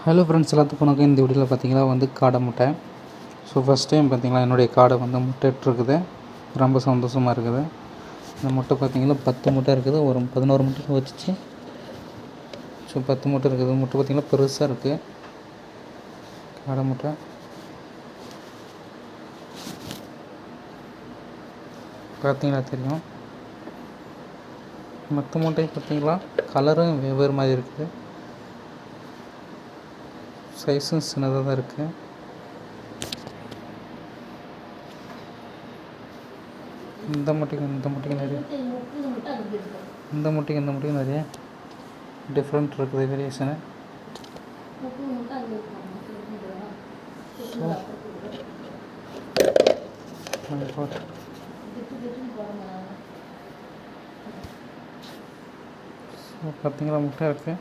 Hello friends, எல்லாத்துக்கும் வணக்கம். இந்த வீடியோவில் பார்த்தீங்கன்னா காடை முட்டை. ஸோ ஃபஸ்ட் டைம் பார்த்தீங்கன்னா என்னுடைய காடை முட்டை இட்டுருக்குது. ரொம்ப சந்தோஷமாக இருக்குது. இந்த முட்டை பார்த்தீங்கன்னா 10 முட்டை இருக்குது. ஒரு 11 முட்டை வச்சுச்சு. ஸோ 10 முட்டை இருக்குது. முட்டை பார்த்தீங்கன்னா பெருசாக இருக்குது. காடை முட்டை பார்த்தீங்கன்னா தெரியும். மற்ற முட்டை பார்த்தீங்களா கலரும் வெவ்வேறு மாதிரி இருக்குது. சைஸும் சின்னதாக தான் இருக்குது. இந்த முட்டைக்கு நிறைய இந்த முட்டைக்கு நிறைய டிஃப்ரெண்ட் இருக்குது, வேரியேஷனு. ஸோ பார்த்தீங்களா முட்டை இருக்குது.